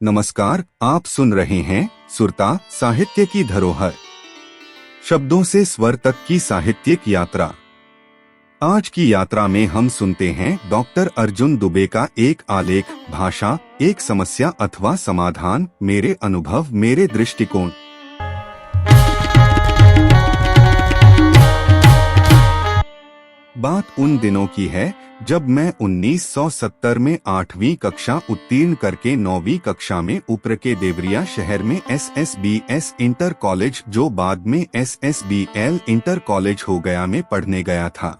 नमस्कार, आप सुन रहे हैं सुरता साहित्य की धरोहर, शब्दों से स्वर तक की साहित्यिक यात्रा। आज की यात्रा में हम सुनते हैं डॉक्टर अर्जुन दुबे का एक आलेख, भाषा, एक समस्या अथवा समाधान, मेरे अनुभव, मेरे दृष्टिकोण। बात उन दिनों की है जब मैं 1970 में 8वीं कक्षा उत्तीर्ण करके 9वीं कक्षा में ऊपर के देवरिया शहर में SSBS इंटर कॉलेज, जो बाद में SSBL इंटर कॉलेज हो गया, में पढ़ने गया था।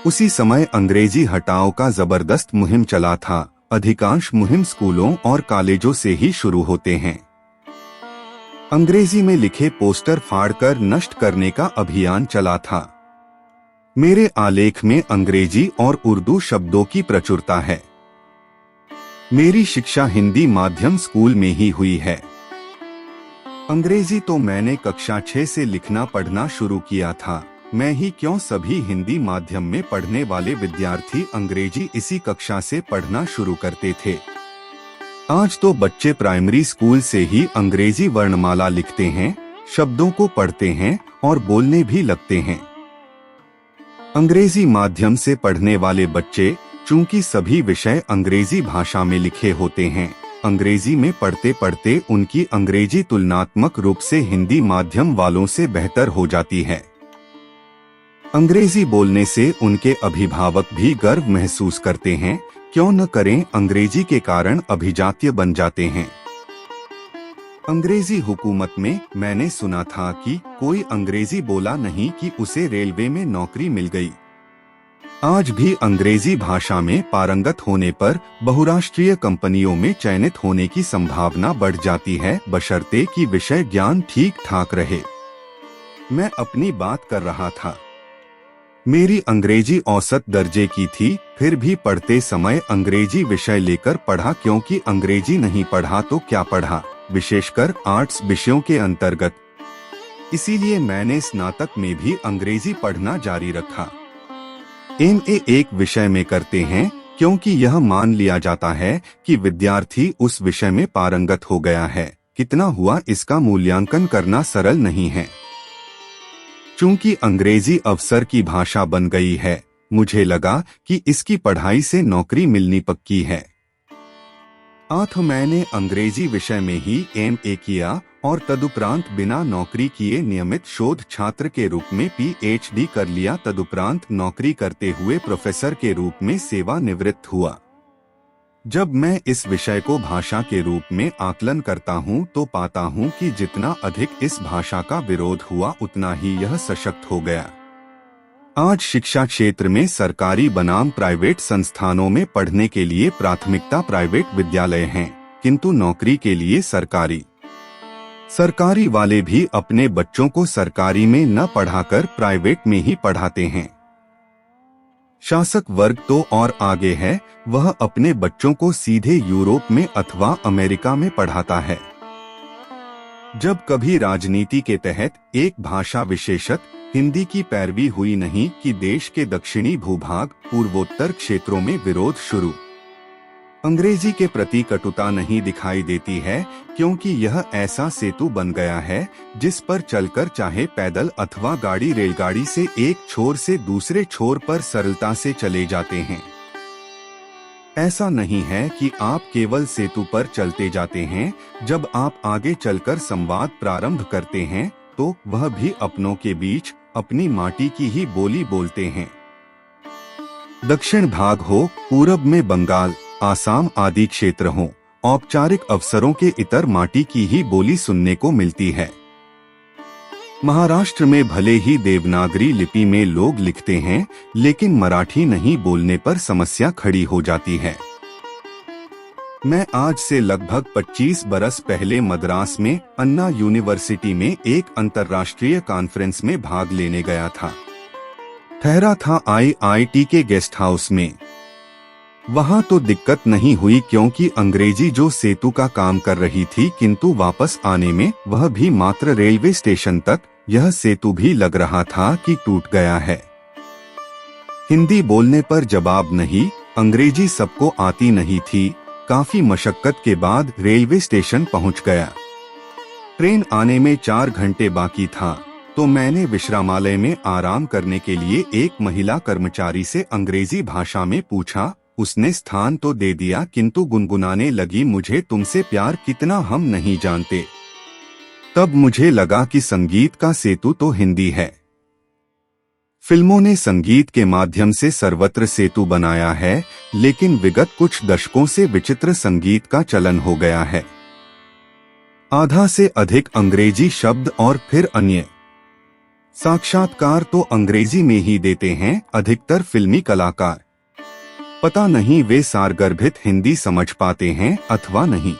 उसी समय अंग्रेजी हटाओ का जबरदस्त मुहिम चला था। अधिकांश मुहिम स्कूलों और कॉलेजों से ही शुरू होते हैं। अंग्रेजी में लिखे पोस्टर फाड़कर नष्ट करने का अभियान चला था। मेरे आलेख में अंग्रेजी और उर्दू शब्दों की प्रचुरता है। मेरी शिक्षा हिंदी माध्यम स्कूल में ही हुई है। अंग्रेजी तो मैंने कक्षा 6 से लिखना पढ़ना शुरू किया था। मैं ही क्यों, सभी हिंदी माध्यम में पढ़ने वाले विद्यार्थी अंग्रेजी इसी कक्षा से पढ़ना शुरू करते थे। आज तो बच्चे प्राइमरी स्कूल से ही अंग्रेजी वर्णमाला लिखते हैं, शब्दों को पढ़ते हैं और बोलने भी लगते हैं। अंग्रेजी माध्यम से पढ़ने वाले बच्चे, चूंकि सभी विषय अंग्रेजी भाषा में लिखे होते हैं, अंग्रेजी में पढ़ते पढ़ते उनकी अंग्रेजी तुलनात्मक रूप से हिंदी माध्यम वालों से बेहतर हो जाती है। अंग्रेजी बोलने से उनके अभिभावक भी गर्व महसूस करते हैं, क्यों न करें, अंग्रेजी के कारण अभिजात्य बन जाते हैं। अंग्रेजी हुकूमत में मैंने सुना था कि कोई अंग्रेजी बोला नहीं कि उसे रेलवे में नौकरी मिल गई। आज भी अंग्रेजी भाषा में पारंगत होने पर बहुराष्ट्रीय कंपनियों में चयनित होने की संभावना बढ़ जाती है, बशर्ते कि विषय ज्ञान ठीक ठाक रहे। मैं अपनी बात कर रहा था। मेरी अंग्रेजी औसत दर्जे की थी, फिर भी पढ़ते समय अंग्रेजी विषय लेकर पढ़ा, क्योंकि अंग्रेजी नहीं पढ़ा तो क्या पढ़ा, विशेषकर आर्ट्स विषयों के अंतर्गत। इसीलिए मैंने स्नातक में भी अंग्रेजी पढ़ना जारी रखा। MA एक विषय में करते हैं क्योंकि यह मान लिया जाता है कि विद्यार्थी उस विषय में पारंगत हो गया है। कितना हुआ, इसका मूल्यांकन करना सरल नहीं है। चूंकि अंग्रेजी अवसर की भाषा बन गई है, मुझे लगा कि इसकी पढ़ाई से नौकरी मिलनी पक्की है। मैंने अंग्रेजी विषय में ही MA किया और तदुपरांत बिना नौकरी किए नियमित शोध छात्र के रूप में PhD कर लिया। तदुपरांत नौकरी करते हुए प्रोफेसर के रूप में सेवानिवृत्त हुआ। जब मैं इस विषय को भाषा के रूप में आकलन करता हूँ तो पाता हूँ कि जितना अधिक इस भाषा का विरोध हुआ, उतना ही यह सशक्त हो गया। आज शिक्षा क्षेत्र में सरकारी बनाम प्राइवेट संस्थानों में पढ़ने के लिए प्राथमिकता प्राइवेट विद्यालय हैं, किंतु नौकरी के लिए सरकारी वाले भी अपने बच्चों को सरकारी में न पढ़ाकर प्राइवेट में ही पढ़ाते हैं। शासक वर्ग तो और आगे है, वह अपने बच्चों को सीधे यूरोप में अथवा अमेरिका में पढ़ाता है। जब कभी राजनीति के तहत एक भाषा विशेषत हिंदी की पैरवी हुई नहीं कि देश के दक्षिणी भूभाग, पूर्वोत्तर क्षेत्रों में विरोध शुरू। अंग्रेजी के प्रति कटुता नहीं दिखाई देती है, क्योंकि यह ऐसा सेतु बन गया है जिस पर चलकर चाहे पैदल अथवा गाड़ी रेलगाड़ी से एक छोर से दूसरे छोर पर सरलता से चले जाते हैं। ऐसा नहीं है कि आप केवल सेतु पर चलते जाते हैं, जब आप आगे चलकर संवाद प्रारंभ करते हैं तो वह भी अपनों के बीच अपनी माटी की ही बोली बोलते हैं। दक्षिण भाग हो, पूरब में बंगाल, आसाम आदि क्षेत्र हों, औपचारिक अवसरों के इतर माटी की ही बोली सुनने को मिलती है। महाराष्ट्र में भले ही देवनागरी लिपि में लोग लिखते हैं, लेकिन मराठी नहीं बोलने पर समस्या खड़ी हो जाती है। मैं आज से लगभग 25 बरस पहले मद्रास में अन्ना यूनिवर्सिटी में एक अंतर्राष्ट्रीय कॉन्फ्रेंस में भाग लेने गया था। ठहरा था IIT के गेस्ट हाउस में। वहां तो दिक्कत नहीं हुई, क्योंकि अंग्रेजी जो सेतु का काम कर रही थी, किंतु वापस आने में, वह भी मात्र रेलवे स्टेशन तक, यह सेतु भी लग रहा था कि टूट गया है। हिंदी बोलने पर जवाब नहीं, अंग्रेजी सबको आती नहीं थी, काफी मशक्कत के बाद रेलवे स्टेशन पहुंच गया। ट्रेन आने में 4 घंटे बाकी था तो मैंने विश्रामालय में आराम करने के लिए एक महिला कर्मचारी से अंग्रेजी भाषा में पूछा। उसने स्थान तो दे दिया किंतु गुनगुनाने लगी, मुझे तुमसे प्यार कितना हम नहीं जानते। तब मुझे लगा कि संगीत का सेतु तो हिंदी है। फिल्मों ने संगीत के माध्यम से सर्वत्र सेतु बनाया है, लेकिन विगत कुछ दशकों से विचित्र संगीत का चलन हो गया है। आधा से अधिक अंग्रेजी शब्द और फिर अन्य साक्षात्कार तो अंग्रेजी में ही देते हैं अधिकतर फिल्मी कलाकार। पता नहीं वे सारगर्भित हिंदी समझ पाते हैं अथवा नहीं।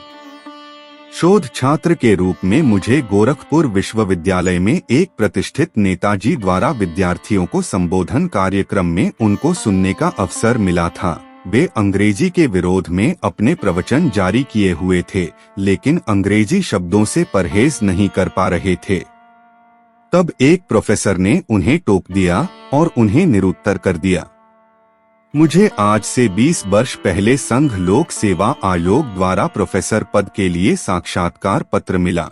शोध छात्र के रूप में मुझे गोरखपुर विश्वविद्यालय में एक प्रतिष्ठित नेताजी द्वारा विद्यार्थियों को संबोधन कार्यक्रम में उनको सुनने का अवसर मिला था। वे अंग्रेजी के विरोध में अपने प्रवचन जारी किए हुए थे, लेकिन अंग्रेजी शब्दों से परहेज नहीं कर पा रहे थे। तब एक प्रोफेसर ने उन्हें टोक दिया और उन्हें निरुत्तर कर दिया। मुझे आज से 20 वर्ष पहले संघ लोक सेवा आयोग द्वारा प्रोफेसर पद के लिए साक्षात्कार पत्र मिला।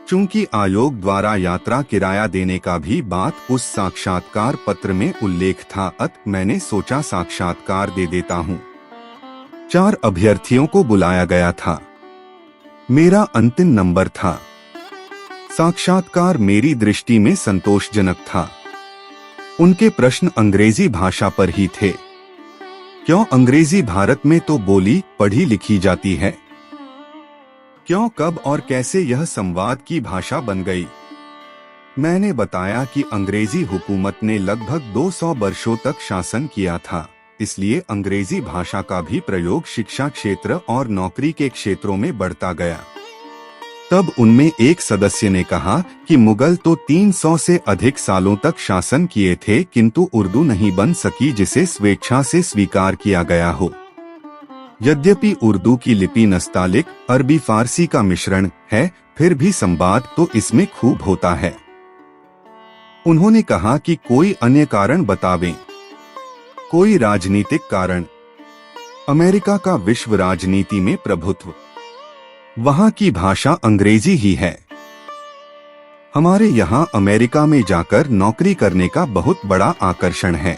चूंकि आयोग द्वारा यात्रा किराया देने का भी बात उस साक्षात्कार पत्र में उल्लेख था, अतः मैंने सोचा साक्षात्कार दे देता हूं। 4 अभ्यर्थियों को बुलाया गया था। मेरा अंतिम नंबर था। साक्षात्कार मेरी दृष्टि में संतोषजनक था। उनके प्रश्न अंग्रेजी भाषा पर ही थे। क्यों अंग्रेजी भारत में तो बोली पढ़ी लिखी जाती है, क्यों, कब और कैसे यह संवाद की भाषा बन गई? मैंने बताया कि अंग्रेजी हुकूमत ने लगभग 200 वर्षों तक शासन किया था, इसलिए अंग्रेजी भाषा का भी प्रयोग शिक्षा क्षेत्र और नौकरी के क्षेत्रों में बढ़ता गया। तब उनमें एक सदस्य ने कहा कि मुगल तो 300 से अधिक सालों तक शासन किए थे, किंतु उर्दू नहीं बन सकी जिसे स्वेच्छा से स्वीकार किया गया हो। यद्यपि उर्दू की लिपि नस्तालिक अरबी फारसी का मिश्रण है, फिर भी संवाद तो इसमें खूब होता है। उन्होंने कहा कि कोई अन्य कारण बतावें, कोई राजनीतिक कारण। अमेरिका का विश्व राजनीति में प्रभुत्व, वहां की भाषा अंग्रेजी ही है। हमारे यहाँ अमेरिका में जाकर नौकरी करने का बहुत बड़ा आकर्षण है।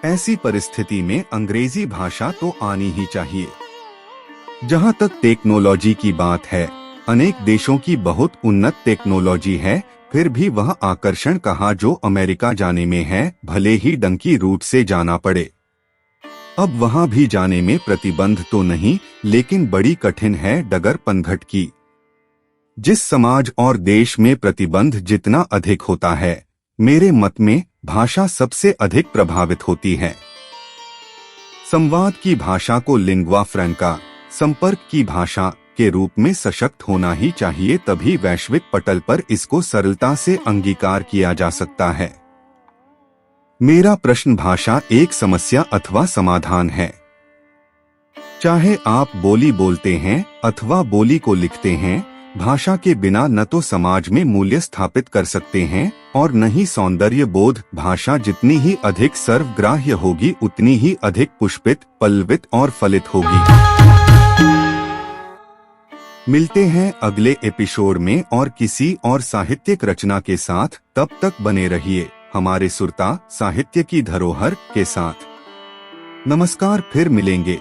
ऐसी परिस्थिति में अंग्रेजी भाषा तो आनी ही चाहिए। जहां तक टेक्नोलॉजी की बात है, अनेक देशों की बहुत उन्नत टेक्नोलॉजी है, फिर भी वह आकर्षण कहाँ जो अमेरिका जाने में है, भले ही डंकी रूट से जाना पड़े। अब वहां भी जाने में प्रतिबंध तो नहीं, लेकिन बड़ी कठिन है डगर पनघट की। जिस समाज और देश में प्रतिबंध जितना अधिक होता है, मेरे मत में भाषा सबसे अधिक प्रभावित होती है। संवाद की भाषा को लिंग्वा फ्रैंका, संपर्क की भाषा के रूप में सशक्त होना ही चाहिए, तभी वैश्विक पटल पर इसको सरलता से अंगीकार किया जा सकता है। मेरा प्रश्न भाषा एक समस्या अथवा समाधान है। चाहे आप बोली बोलते हैं अथवा बोली को लिखते हैं, भाषा के बिना न तो समाज में मूल्य स्थापित कर सकते हैं और न ही सौंदर्य बोध। भाषा जितनी ही अधिक सर्वग्राह्य होगी, उतनी ही अधिक पुष्पित, पल्लवित और फलित होगी। मिलते हैं अगले एपिसोड में और किसी और साहित्यिक रचना के साथ। तब तक बने रहिए हमारे सुरता साहित्य की धरोहर के साथ। नमस्कार, फिर मिलेंगे।